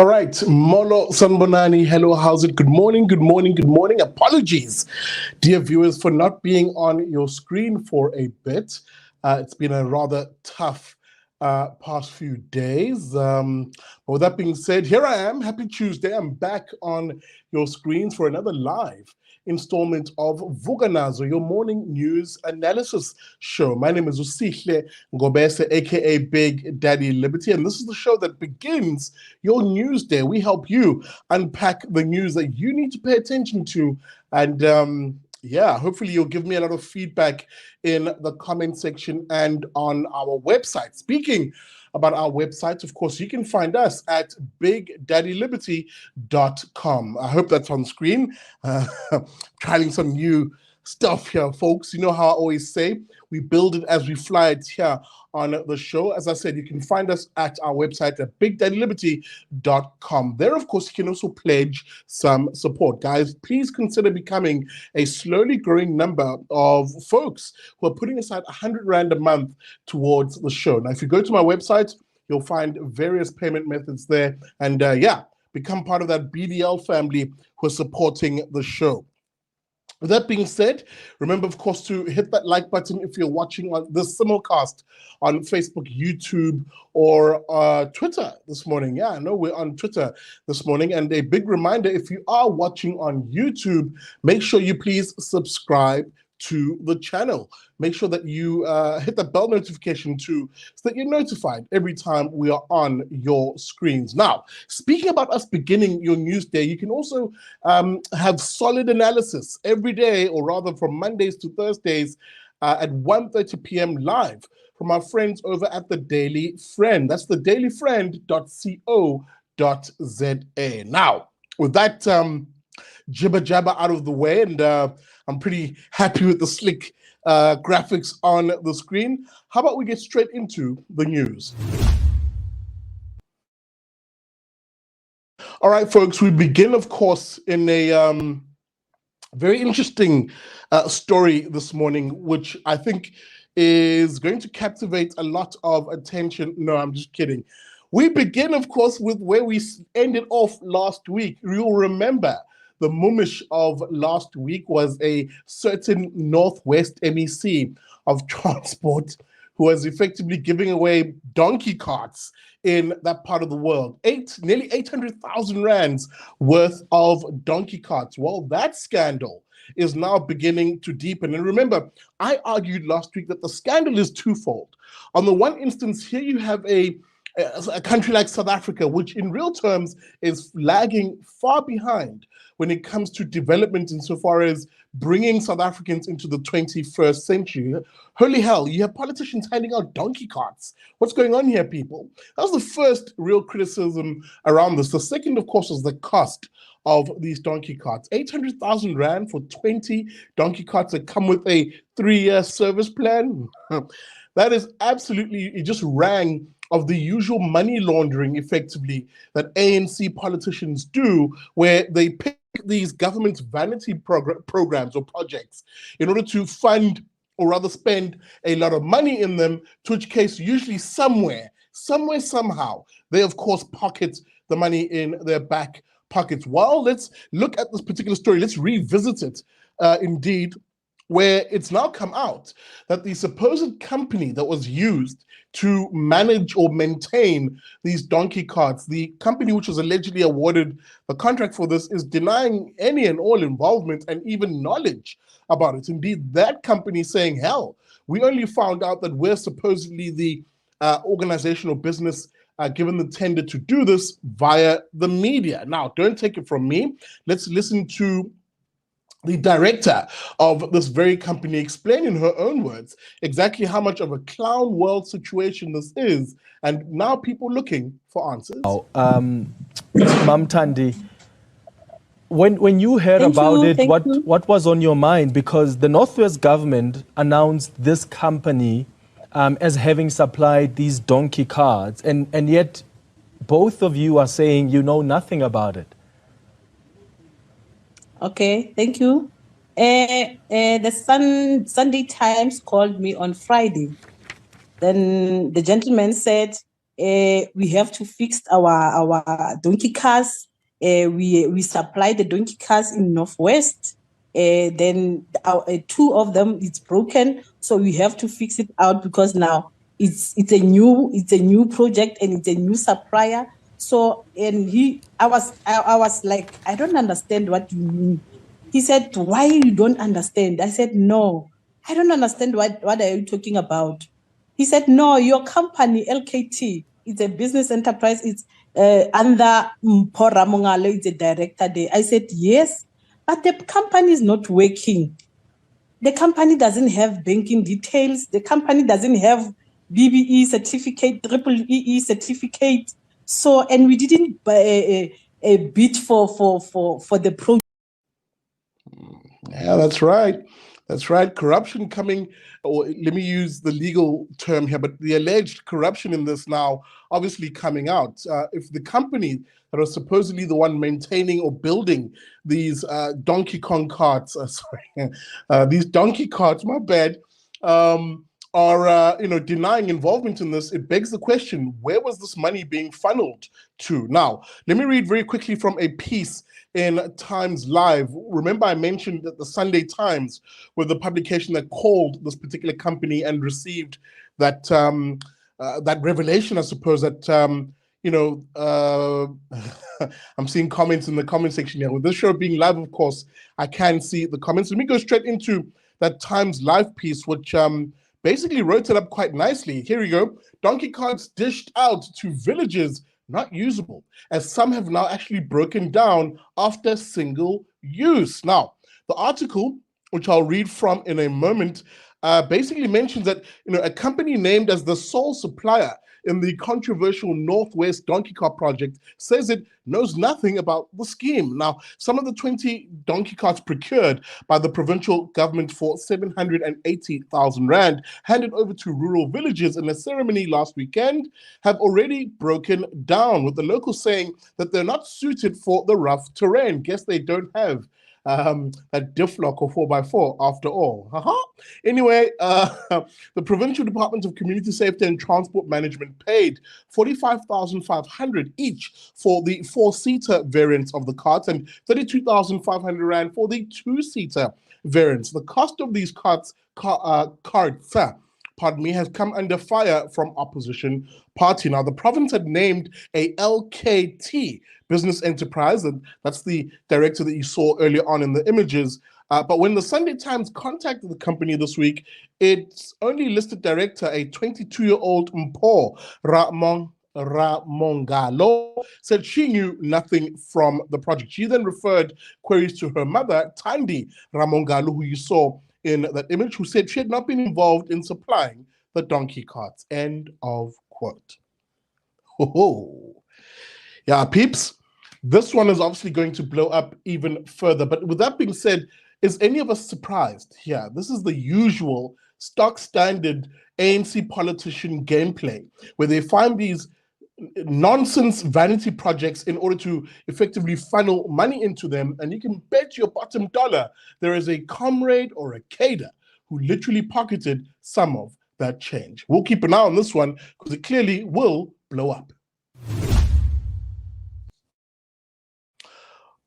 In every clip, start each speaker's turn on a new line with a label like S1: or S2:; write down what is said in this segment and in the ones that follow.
S1: All right, Molo Sanbonani, hello, how's it? Good morning, good morning, good morning. Apologies, dear viewers, for not being on your screen for a bit. It's been a rather tough past few days. But with that being said, here I am. Happy Tuesday. I'm back on your screens for another live installment of Vuka Nazo, your morning news analysis show. My name is Usihle Ngobese, aka Big Daddy Liberty, and this is the show that begins your news day. We help you unpack the news that you need to pay attention to, and yeah, hopefully you'll give me a lot of feedback in the comment section and on our website. Speaking about our website, of course, you can find us at bigdaddyliberty.com. I hope that's on screen. Trying some new stuff here, folks. You know how I always say, we build it as we fly it here on the show. As I said, you can find us at our website at bigdaddyliberty.com. There, of course, you can also pledge some support. Guys, please consider becoming a slowly growing number of folks who are putting aside 100 Rand a month towards the show. Now, if you go to my website, you'll find various payment methods there. And yeah, become part of that BDL family who are supporting the show. With that being said, remember, of course, to hit that like button if you're watching on this simulcast on Facebook, YouTube, or Twitter this morning. Yeah, I know we're on Twitter this morning. And a big reminder, if you are watching on YouTube, make sure you please subscribe to the channel. Make sure that you hit the bell notification too, so that you're notified every time we are on your screens. Now, speaking about us beginning your news day, you can also have solid analysis every day, or rather from Mondays to Thursdays at 1:30 p.m. live from our friends over at the Daily Friend. That's the dailyfriend.co.za. Now, with that jibber jabber out of the way, and I'm pretty happy with the slick graphics on the screen. How about we get straight into the news? All right, folks, we begin, of course, in a very interesting story this morning, which I think is going to captivate a lot of attention. No, I'm just kidding. We begin, of course, with where we ended off last week. You'll remember the mumish of last week was a certain Northwest MEC of transport who was effectively giving away donkey carts in that part of the world. Nearly 800,000 rands worth of donkey carts. Well, that scandal is now beginning to deepen. And remember, I argued last week that the scandal is twofold. On the one instance, here you have a country like South Africa, which in real terms is lagging far behind when it comes to development insofar as bringing South Africans into the 21st century. Holy hell, you have politicians handing out donkey carts. What's going on here, people? That was the first real criticism around this. The second, of course, was the cost of these donkey carts. 800,000 Rand for 20 donkey carts that come with a 3-year service plan. That is absolutely, it just rang of the usual money laundering, effectively, that ANC politicians do, where they pick these government vanity programs or projects in order to fund, or rather spend a lot of money in them, to which case usually somehow, they of course pocket the money in their back pockets. Well, let's look at this particular story. Let's revisit it indeed, where it's now come out that the supposed company that was used to manage or maintain these donkey carts, the company which was allegedly awarded the contract for this, is denying any and all involvement and even knowledge about it. Indeed, that company saying, hell, we only found out that we're supposedly the organization or business given the tender to do this via the media. Now, don't take it from me. Let's listen to the director of this very company explain in her own words exactly how much of a clown world situation this is, and now people looking for answers.
S2: Mamtandi, when you heard about it, what was on your mind? Because the Northwest government announced this company as having supplied these donkey carts, and yet both of you are saying you know nothing about it.
S3: Okay, thank you. The Sunday Times called me on Friday. Then the gentleman said We have to fix our donkey cars. We supply the donkey cars in Northwest. Then two of them it's broken, so we have to fix it out because now it's a new project and it's a new supplier. So I was like, I don't understand what you mean. He said, why you don't understand? I said, no, I don't understand what are you talking about. He said, no, your company, LKT, it's a business enterprise. It's under Mpho Mongale, it's a director there. I said, yes, but the company is not working. The company doesn't have banking details. The company doesn't have BBE certificate, triple EE certificate. So, and we didn't bid for the project.
S1: Yeah, that's right. That's right. Corruption coming, or let me use the legal term here, but the alleged corruption in this now obviously coming out. If the company that was supposedly the one maintaining or building these Donkey Kong carts, these donkey carts, my bad, are denying involvement in this, it begs the question, where was this money being funneled to? Now, let me read very quickly from a piece in Times Live. Remember, I mentioned that the Sunday Times were the publication that called this particular company and received that that revelation, I suppose, that I'm seeing comments in the comment section here. With this show being live, of course, I can see the comments. Let me go straight into that Times Live piece, which basically wrote it up quite nicely. Here we go. Donkey carts dished out to villages not usable, as some have now actually broken down after single use. Now, the article, which I'll read from in a moment, basically mentions that a company named as the sole supplier in the controversial Northwest Donkey Cart project says it knows nothing about the scheme. Now, some of the 20 donkey carts procured by the provincial government for 780,000 rand handed over to rural villages in a ceremony last weekend have already broken down, with the locals saying that they're not suited for the rough terrain. Guess they don't have a diff lock or 4x4 after all. Anyway, the Provincial Department of Community Safety and Transport Management paid 45,500 each for the 4-seater variants of the carts and 32,500 rand for the 2-seater variants. The cost of these carts has come under fire from opposition party. Now, the province had named a LKT business enterprise, and that's the director that you saw earlier on in the images. But when the Sunday Times contacted the company this week, its only listed director, a 22-year-old Mpho Ramongalo, said she knew nothing from the project. She then referred queries to her mother, Thandi Ramongalo, who you saw in that image, who said she had not been involved in supplying the donkey carts. End of quote. Yeah, peeps, this one is obviously going to blow up even further. But with that being said, is any of us surprised? Yeah, this is the usual stock standard ANC politician gameplay, where they find these nonsense vanity projects in order to effectively funnel money into them. And you can bet your bottom dollar there is a comrade or a cader who literally pocketed some of that change. We'll keep an eye on this one because it clearly will blow up.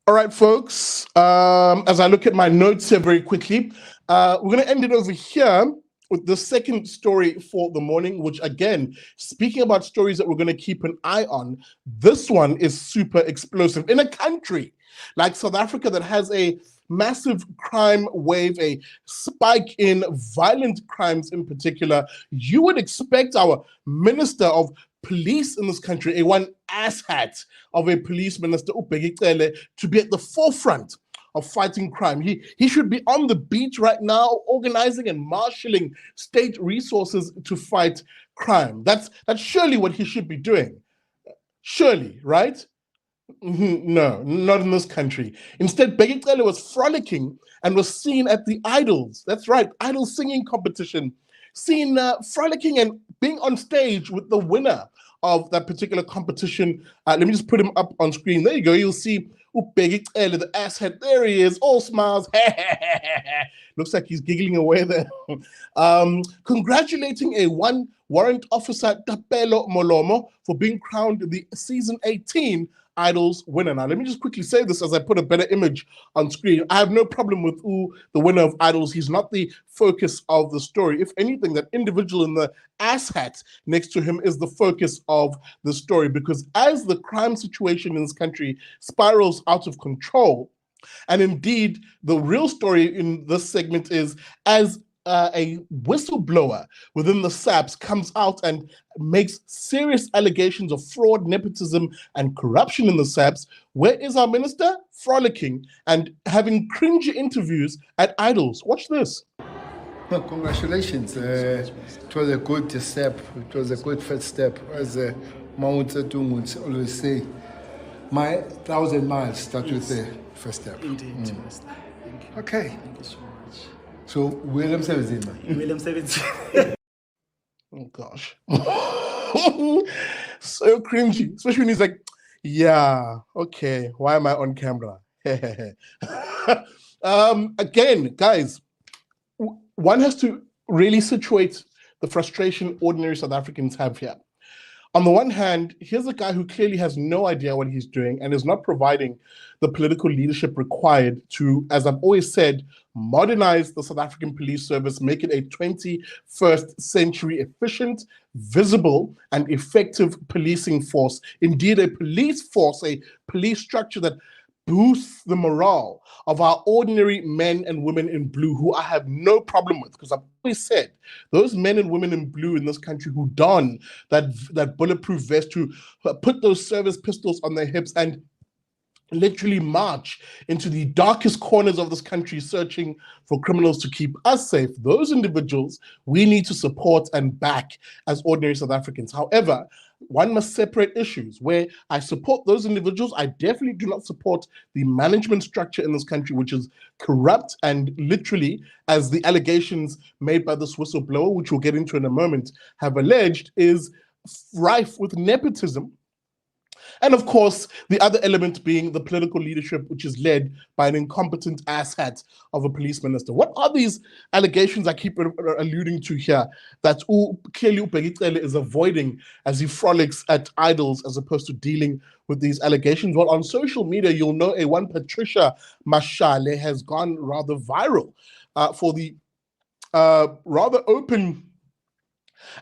S1: All right, folks, as I look at my notes here very quickly, we're going to end it over here with the second story for the morning, which again, speaking about stories that we're going to keep an eye on, this one is super explosive. In a country like South Africa that has a massive crime wave, a spike in violent crimes in particular, you would expect our Minister of Police in this country, a one asshat of a police minister, Bheki Cele, to be at the forefront of fighting crime. He should be on the beat right now, organizing and marshalling state resources to fight crime. That's surely what he should be doing. Surely, right? No, not in this country. Instead, Bheki Cele was frolicking and was seen at the Idols. That's right, Idol singing competition. Seen frolicking and being on stage with the winner of that particular competition. Let me just put him up on screen. There you go. You'll see Bheki Cele, the asshead. There he is, all smiles. Looks like he's giggling away there. Congratulating a one warrant officer, Tapelo Molomo, for being crowned the season 18 Idols winner. Now, let me just quickly say this as I put a better image on screen. I have no problem with the winner of Idols. He's not the focus of the story. If anything, that individual in the ass hat next to him is the focus of the story, because as the crime situation in this country spirals out of control, and indeed, the real story in this segment is as a whistleblower within the SAPS comes out and makes serious allegations of fraud, nepotism, and corruption in the SAPS, where is our minister? Frolicking and having cringy interviews at Idols. Watch this.
S4: Well, congratulations. It was a good step. It was a good first step. As Mao Zedong would always say, my 1,000 miles start with the first step.
S5: Indeed.
S4: Okay.
S5: Thank you so much.
S4: So, William 17.
S5: William 17.
S1: Oh, gosh. So cringy. Especially when he's like, yeah, okay, why am I on camera? Again, guys, one has to really situate the frustration ordinary South Africans have here. On the one hand, here's a guy who clearly has no idea what he's doing and is not providing the political leadership required to, as I've always said, modernize the South African police service, make it a 21st century efficient, visible, and effective policing force. Indeed, a police force, a police structure that boosts the morale of our ordinary men and women in blue, who I have no problem with, because I've always said those men and women in blue in this country who don that bulletproof vest, who put those service pistols on their hips and literally march into the darkest corners of this country searching for criminals to keep us safe. Those individuals we need to support and back as ordinary South Africans. However, one must separate issues. Where I support those individuals, I definitely do not support the management structure in this country, which is corrupt and literally, as the allegations made by this whistleblower, which we'll get into in a moment, have alleged, is rife with nepotism. And of course, the other element being the political leadership, which is led by an incompetent asshat of a police minister. What are these allegations I keep alluding to here that clearly Bheki Cele is avoiding as he frolics at Idols as opposed to dealing with these allegations? Well, on social media, you'll know a one Patricia Mashale has gone rather viral for the rather open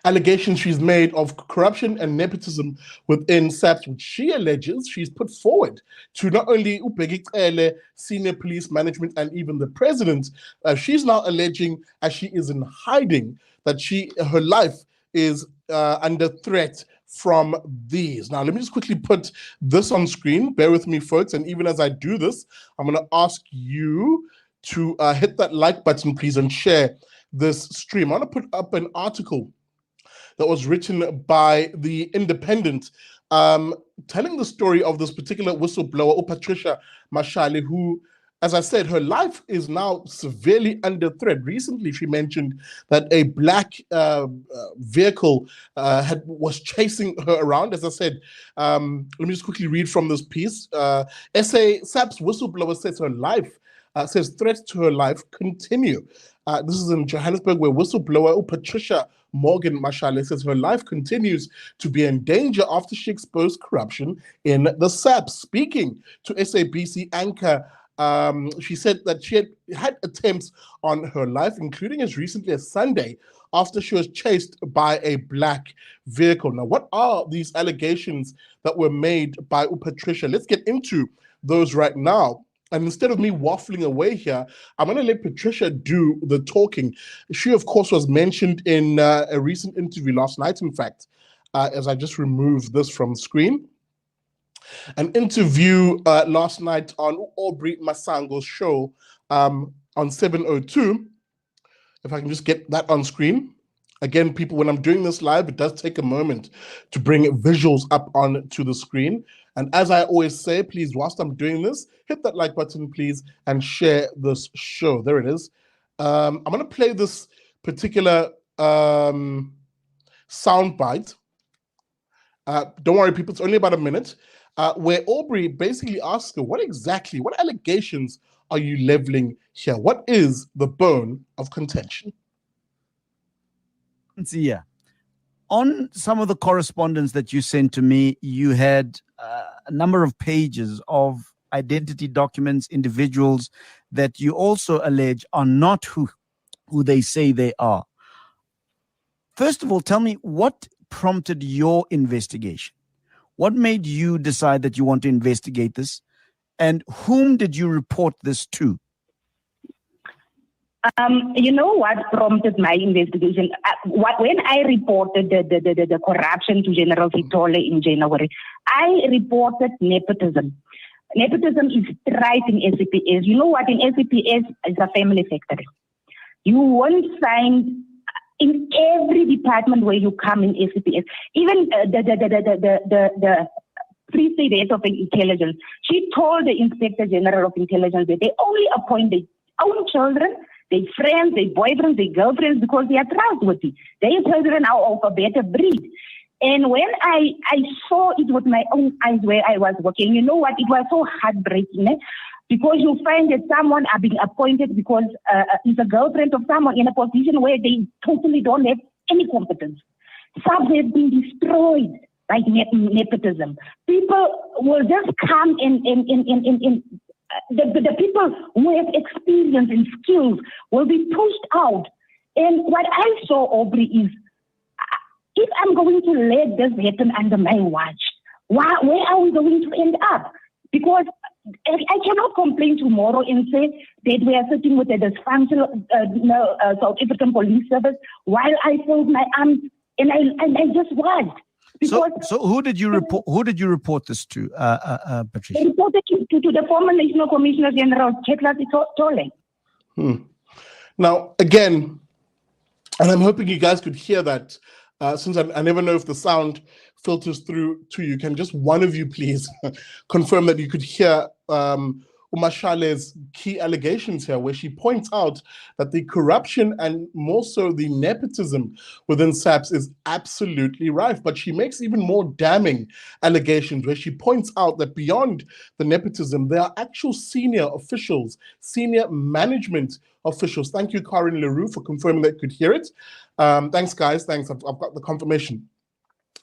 S1: allegations she's made of corruption and nepotism within SAPS, which she alleges she's put forward to not only Bheki Cele, senior police management, and even the president. She's now alleging, as she is in hiding, that her life is under threat from these. Now, let me just quickly put this on screen. Bear with me, folks. And even as I do this, I'm going to ask you to hit that like button, please, and share this stream. I want to put up an article that was written by The Independent, telling the story of this particular whistleblower, Patricia Mashale, who, as I said, her life is now severely under threat. Recently, she mentioned that a black vehicle was chasing her around. As I said, let me just quickly read from this piece. SAPS whistleblower says her life, says threats to her life continue. This is in Johannesburg, where whistleblower Patricia Morgan Mashale says her life continues to be in danger after she exposed corruption in the SAPS. Speaking to SABC anchor, she said that she had attempts on her life, including as recently as Sunday, after she was chased by a black vehicle. Now, what are these allegations that were made by Patricia? Let's get into those right now. And instead of me waffling away here, I'm going to let Patricia do the talking. She, of course, was mentioned in a recent interview last night, in fact, as I just removed this from screen. An interview last night on Aubrey Masango's show on 702. If I can just get that on screen. Again, people, when I'm doing this live, it does take a moment to bring visuals up onto the screen. And as I always say, please, whilst I'm doing this, hit that like button, please, and share this show. There it is. I'm going to play this particular sound bite. Don't worry, people, it's only about a minute. where Aubrey basically asks her, what allegations are you leveling here? What is the bone of contention?
S6: Yeah. On some of the correspondence that you sent to me, you had a number of pages of identity documents, individuals that you also allege are not who they say they are. First of all, tell me what prompted your investigation? What made you decide that you want to investigate this? And whom did you report this to?
S7: You know what prompted my investigation? When I reported the corruption to General Cele in January, I reported nepotism. Nepotism is right in SAPS. You know what? In SAPS, it's a family factory. You won't find in every department where you come in SAPS, even the Free State Head of Intelligence, she told the Inspector General of Intelligence that they only appoint their own children, their friends, their boyfriends, their girlfriends, because they are trustworthy. Their children are of a better breed. And when I saw it with my own eyes where I was working, you know what? It was so heartbreaking, because you find that someone are being appointed because is a girlfriend of someone in a position where they totally don't have any competence. SAPS have been destroyed by nepotism. People will just come in the people who have experience and skills will be pushed out. And what I saw, Aubrey, is if I'm going to let this happen under my watch, where are we going to end up? Because I cannot complain tomorrow and say that we are sitting with a dysfunctional South African police service while I fold my arms and I just watched.
S6: So who did you report? Who did you report this to, Patricia?
S7: I reported to the former National Commissioner General Cele.
S1: Now, again, and I'm hoping you guys could hear that. Since I never know if the sound filters through to you, can just one of you please confirm that you could hear Umashale's key allegations here, where she points out that the corruption and more so the nepotism within SAPS is absolutely rife. But she makes even more damning allegations where she points out that beyond the nepotism, there are actual senior officials, senior management officials. Thank you, Karen Leroux, for confirming that you could hear it. Thanks, guys. Thanks. I've got the confirmation.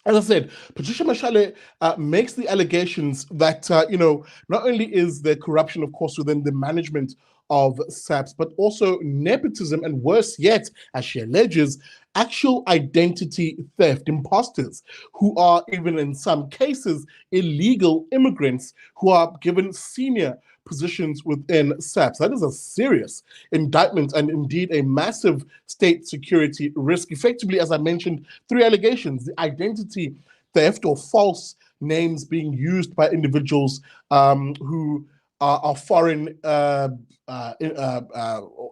S1: As I said, Patricia Mashale makes the allegations that, not only is there corruption, of course, within the management of SAPS, but also nepotism, and worse yet, as she alleges, actual identity theft, imposters who are even in some cases illegal immigrants who are given senior positions within SAPS. That is a serious indictment and indeed a massive state security risk. Effectively, as I mentioned, 3 allegations: the identity theft or false names being used by individuals who are foreign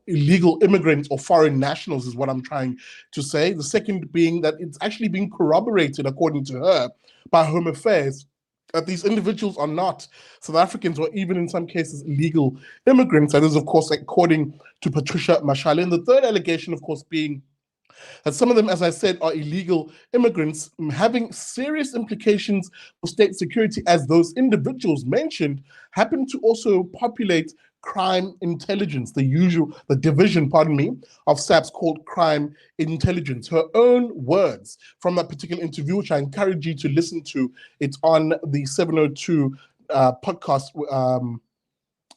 S1: illegal immigrants or foreign nationals is what I'm trying to say. The second being that it's actually being corroborated, according to her, by Home Affairs, that these individuals are not South Africans or even in some cases illegal immigrants. That is, of course, according to Patricia Mashale. And the third allegation, of course, being that some of them, as I said, are illegal immigrants, having serious implications for state security, as those individuals mentioned happen to also populate crime intelligence, the division, of SAPS called crime intelligence. Her own words from that particular interview, which I encourage you to listen to. It's on the 702 podcast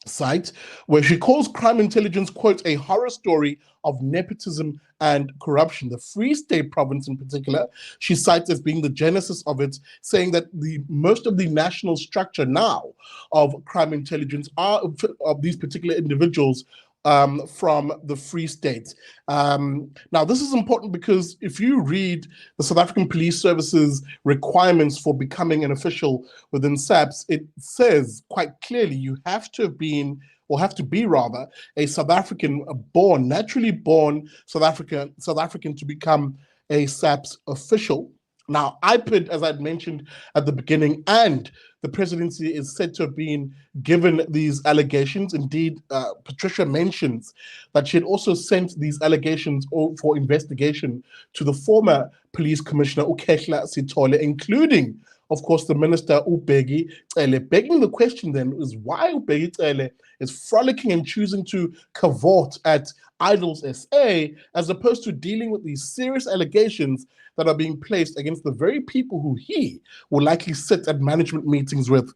S1: site, where she calls crime intelligence, quote, a horror story of nepotism and corruption. The Free State province in particular, she cites as being the genesis of it, saying that most of the national structure now of crime intelligence are of these particular individuals from the Free State. Now, this is important because if you read the South African Police Service's requirements for becoming an official within SAPS, it says quite clearly you have to have been, or have to be rather, a South African born, naturally born South African to become a SAPS official. Now, IPID, as I'd mentioned at the beginning, and the presidency is said to have been given these allegations. Indeed, Patricia mentions that she had also sent these allegations for investigation to the former police commissioner, Vuka Nazo, including, of course, the minister, Bheki Cele. Begging the question then is why Bheki Cele is frolicking and choosing to cavort at Idols SA as opposed to dealing with these serious allegations that are being placed against the very people who he will likely sit at management meetings with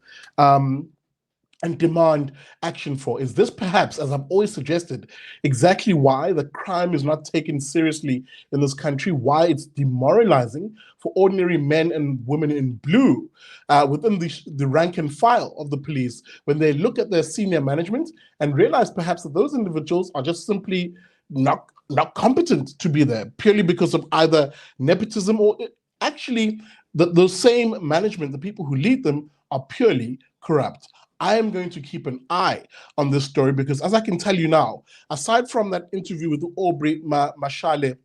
S1: and demand action for. Is this perhaps, as I've always suggested, exactly why the crime is not taken seriously in this country, why it's demoralizing for ordinary men and women in blue within the rank and file of the police when they look at their senior management and realize perhaps that those individuals are just simply not competent to be there purely because of either nepotism or actually the same management, the people who lead them are purely corrupt. I am going to keep an eye on this story because, as I can tell you now, aside from that interview with Aubrey Mashale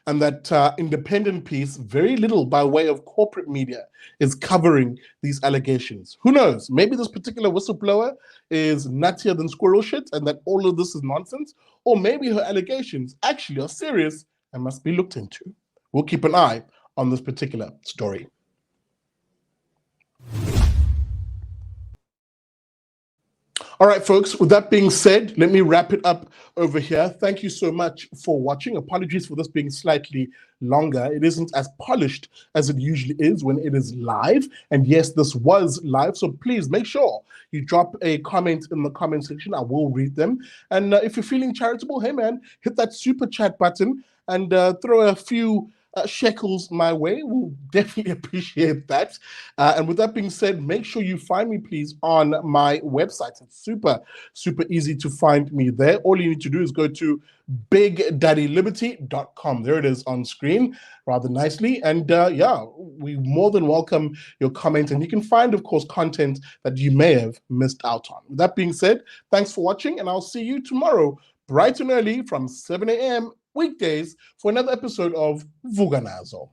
S1: and that independent piece, very little by way of corporate media is covering these allegations. Who knows? Maybe this particular whistleblower is nuttier than squirrel shit and that all of this is nonsense, or maybe her allegations actually are serious and must be looked into. We'll keep an eye on this particular story. All right, folks, with that being said, let me wrap it up over here. Thank you so much for watching. Apologies for this being slightly longer. It isn't as polished as it usually is when it is live. And yes, this was live. So please make sure you drop a comment in the comment section. I will read them. And if you're feeling charitable, hey, man, hit that super chat button and throw a few shekels my way. We'll definitely appreciate that. And with that being said, make sure you find me, please, on my website. It's super easy to find me there. All you need to do is go to bigdaddyliberty.com. There it is on screen rather nicely. And yeah, we more than welcome your comment. And you can find, of course, content that you may have missed out on. With that being said, thanks for watching, and I'll see you tomorrow bright and early from 7 a.m. weekdays for another episode of Vuka Nazo.